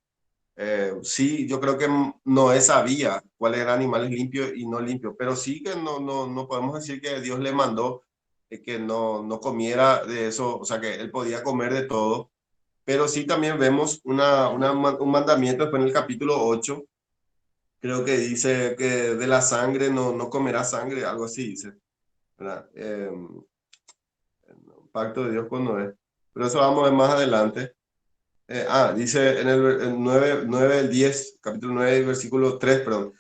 Sí, yo creo que Noé sabía cuáles eran animales limpios y no limpios, pero sí que no podemos decir que Dios le mandó que no comiera de eso, o sea, que él podía comer de todo, pero sí también vemos un mandamiento después en el capítulo 8, creo que dice que de la sangre no comerá sangre, algo así dice, ¿verdad? Pacto de Dios con Noé. Pero eso vamos a ver más adelante. Dice en el 9 el 10, capítulo 9, versículo 3, perdón.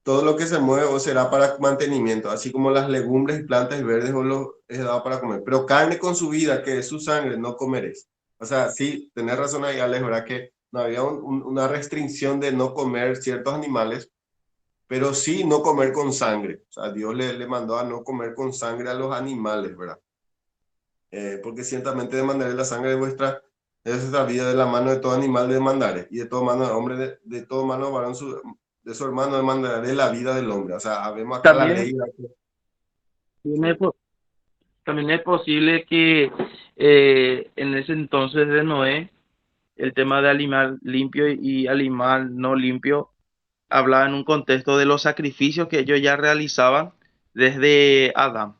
todo lo que se mueve o será para mantenimiento, así como las legumbres y plantas verdes os los es dado para comer. Pero carne con su vida, que es su sangre, no comeréis. O sea, sí, tenés razón ahí, Alex, ¿verdad? Que no había una restricción de no comer ciertos animales, pero sí no comer con sangre. O sea, Dios le mandó a no comer con sangre a los animales, ¿verdad? Porque ciertamente demandaré la sangre de vuestra vida de la mano de todo animal demandaré, y de todo mano de hombre, de todo mano varón de su hermano demandaré la vida del hombre. O sea, vemos acá la También, ley. también Sí, es, también es posible que en ese entonces de Noé, el tema de animal limpio y animal no limpio hablaba en un contexto de los sacrificios que ellos ya realizaban desde Adán.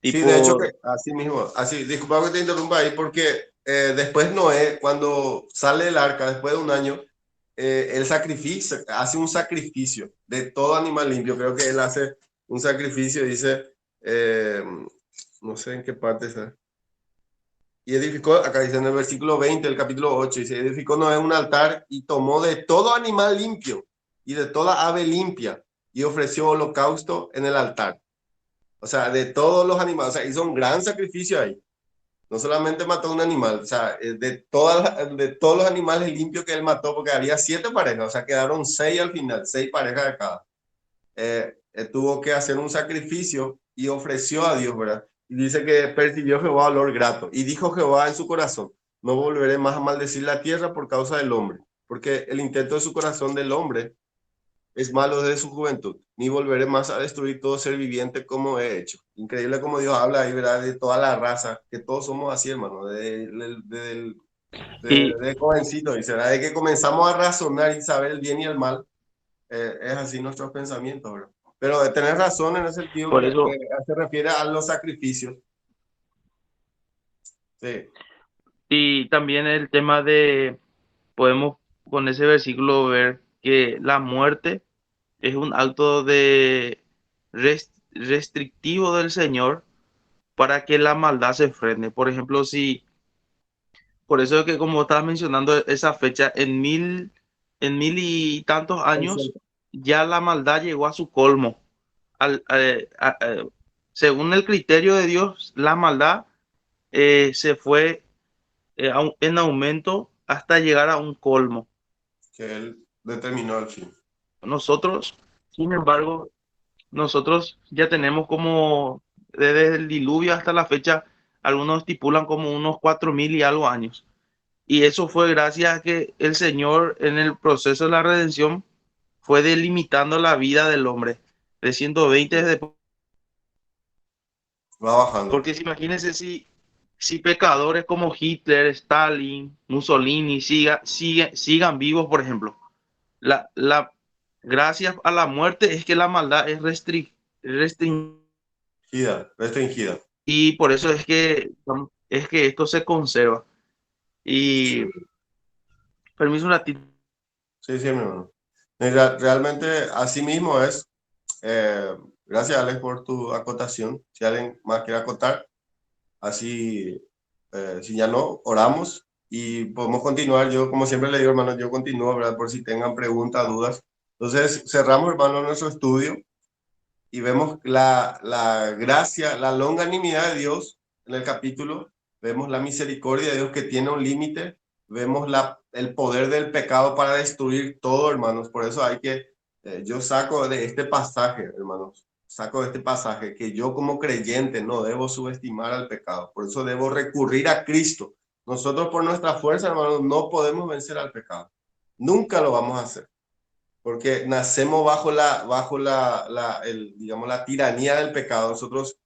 sí, de hecho que Tipo, así mismo, así, disculpa que te interrumpa ahí, porque después Noé, cuando sale del arca, después de un año, él sacrifica, hace un sacrificio de todo animal limpio. Creo que él hace un sacrificio, dice, eh, no sé en qué parte está. Y edificó, acá dice en el versículo 20 del capítulo 8, dice, edificó Noé un altar y tomó de todo animal limpio y de toda ave limpia y ofreció holocausto en el altar. O sea, de todos los animales, o sea, hizo un gran sacrificio ahí. No solamente mató un animal, o sea, de todos los animales limpios que él mató, porque había 7 parejas, o sea, quedaron 6 al final, 6 parejas de cada. Tuvo que hacer un sacrificio y ofreció a Dios, ¿verdad? Y dice que percibió Jehová olor grato. Y dijo Jehová en su corazón, no volveré más a maldecir la tierra por causa del hombre, porque el intento de su corazón del hombre es malo desde su juventud, ni volveré más a destruir todo ser viviente como he hecho. Increíble como Dios habla ahí, ¿verdad? De toda la raza, que todos somos así, hermano, y, de jovencito, dice, ¿verdad? De que comenzamos a razonar y saber el bien y el mal, es así nuestros pensamientos, ¿verdad? Pero de tener razón en el sentido por que eso, se refiere a los sacrificios. Sí, y también el tema de, podemos con ese versículo ver que la muerte es un acto de restrictivo del Señor para que la maldad se frene. Por ejemplo, si, por eso es que como estabas mencionando esa fecha, en mil y tantos es años, cierto. ya la maldad llegó a su colmo. Según el criterio de Dios, la maldad se fue en aumento hasta llegar a un colmo. Que él determinó el fin. Nosotros, sin embargo, nosotros ya tenemos como desde el diluvio hasta la fecha, algunos estipulan como unos 4000 y algo años. Y eso fue gracias a que el Señor en el proceso de la redención fue delimitando la vida del hombre de 120 desde. Va bajando. Porque si imagínense si pecadores como Hitler, Stalin, Mussolini sigan vivos, por ejemplo. Gracias a la muerte es que la maldad es restringida Restringida. y por eso es que esto se conserva. Sí, Y permiso un ratito. sí, sí, mi hermano. Realmente así mismo es. Eh, Gracias, Alex, por tu acotación. Si alguien más quiere acotar, así, si ya no, oramos y podemos continuar. Yo, como siempre le digo, hermano, yo continúo, ¿verdad? Por si tengan preguntas, dudas. Entonces, cerramos, hermano, nuestro estudio y vemos la gracia, la longanimidad de Dios en el capítulo. Vemos la misericordia de Dios que tiene un límite. Vemos el poder del pecado para destruir todo, hermanos. Por eso hay que, yo saco de este pasaje, hermanos, saco de este pasaje que yo como creyente no debo subestimar al pecado. Por eso debo recurrir a Cristo. Nosotros por nuestra fuerza, hermanos, no podemos vencer al pecado. Nunca lo vamos a hacer porque nacemos digamos, la tiranía del pecado. Nosotros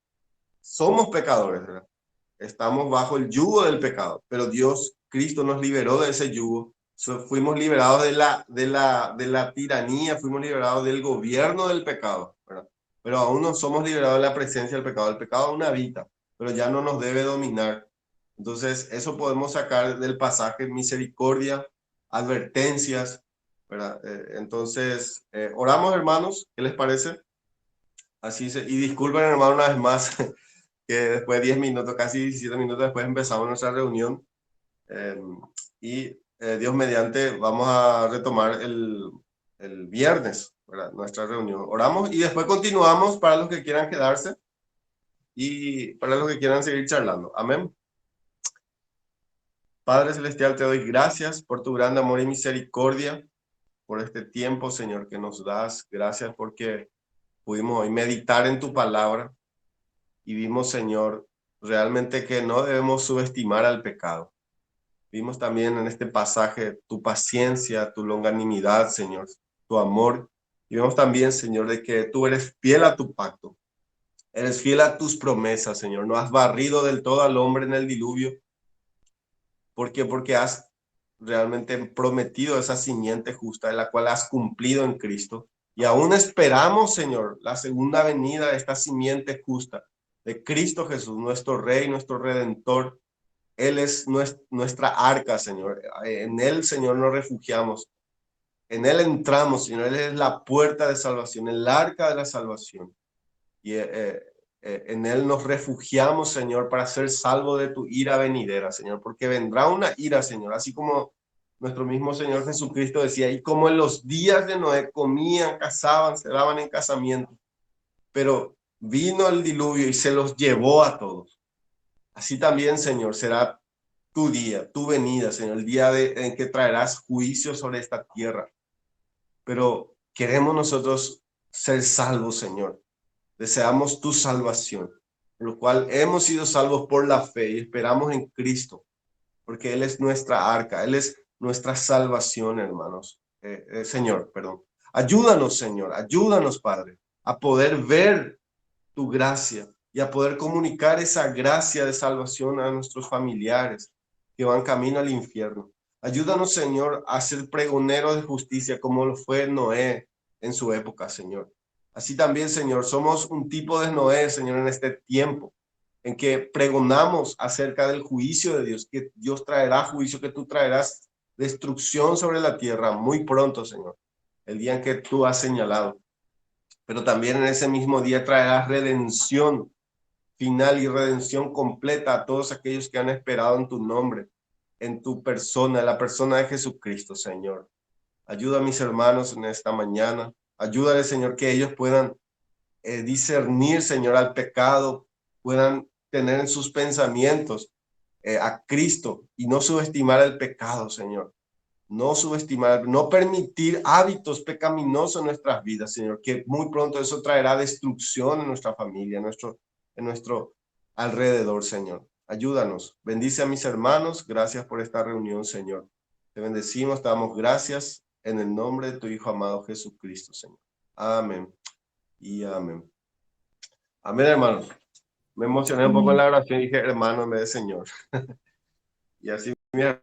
somos pecadores, ¿verdad? Estamos bajo el yugo del pecado, pero Dios, Cristo nos liberó de ese yugo. Fuimos liberados de la tiranía, fuimos liberados del gobierno del pecado, ¿verdad? Pero aún no somos liberados de la presencia del pecado. El pecado aún habita, pero ya no nos debe dominar. Entonces, eso podemos sacar del pasaje: misericordia, advertencias, ¿verdad? Entonces, oramos, hermanos, ¿qué les parece? Y disculpen, hermano, una vez más, que después de 10 minutos, casi 17 minutos después empezamos nuestra reunión. eh, y Dios mediante, vamos a retomar el viernes, ¿verdad? Nuestra reunión. Oramos y después continuamos para los que quieran quedarse y para los que quieran seguir charlando. Amén. Padre Celestial, te doy gracias por tu gran amor y misericordia, por este tiempo, Señor, que nos das. Gracias porque pudimos hoy meditar en tu palabra y vimos, Señor, realmente que no debemos subestimar al pecado. Vimos también en este pasaje tu paciencia, tu longanimidad, Señor, tu amor. Y vemos también, Señor, de que tú eres fiel a tu pacto. Eres fiel a tus promesas, Señor. No has barrido del todo al hombre en el diluvio. ¿Por qué? Porque has realmente prometido esa simiente justa, de la cual has cumplido en Cristo. Y aún esperamos, Señor, la segunda venida de esta simiente justa, de Cristo Jesús, nuestro Rey, nuestro Redentor. Él es nuestra arca, Señor. En Él, Señor, nos refugiamos. En Él entramos, Señor. Él es la puerta de salvación, el arca de la salvación. Y en Él nos refugiamos, Señor, para ser salvo de tu ira venidera, Señor. Porque vendrá una ira, Señor. Así como nuestro mismo Señor Jesucristo decía, y como en los días de Noé comían, cazaban, se daban en casamiento. Pero vino el diluvio y se los llevó a todos. Así también, Señor, será tu día, tu venida, Señor, el día en que traerás juicio sobre esta tierra. Pero queremos nosotros ser salvos, Señor. Deseamos tu salvación, por lo cual hemos sido salvos por la fe y esperamos en Cristo, porque Él es nuestra arca, Él es nuestra salvación, hermanos. Señor, perdón. Ayúdanos, Señor, ayúdanos, Padre, a poder ver tu gracia y a poder comunicar esa gracia de salvación a nuestros familiares que van camino al infierno. Ayúdanos, Señor, a ser pregoneros de justicia como lo fue Noé en su época, Señor. Así también, Señor, somos un tipo de Noé, Señor, en este tiempo en que pregonamos acerca del juicio de Dios, que Dios traerá juicio, que tú traerás destrucción sobre la tierra muy pronto, Señor, el día en que tú has señalado. Pero también en ese mismo día traerás redención final y redención completa a todos aquellos que han esperado en tu nombre, en tu persona, en la persona de Jesucristo, Señor. Ayuda a mis hermanos en esta mañana. Ayúdale, Señor, que ellos puedan discernir, Señor, al pecado, puedan tener en sus pensamientos a Cristo y no subestimar el pecado, Señor. No subestimar, no permitir hábitos pecaminosos en nuestras vidas, Señor, que muy pronto eso traerá destrucción en nuestra familia, en nuestro alrededor, Señor. Ayúdanos. Bendice a mis hermanos. Gracias por esta reunión, Señor. Te bendecimos, te damos gracias en el nombre de tu Hijo amado Jesucristo, Señor. Amén y amén. Amén, hermanos. Me emocioné un poco en la oración y dije hermano en vez de Señor. Y así, mira.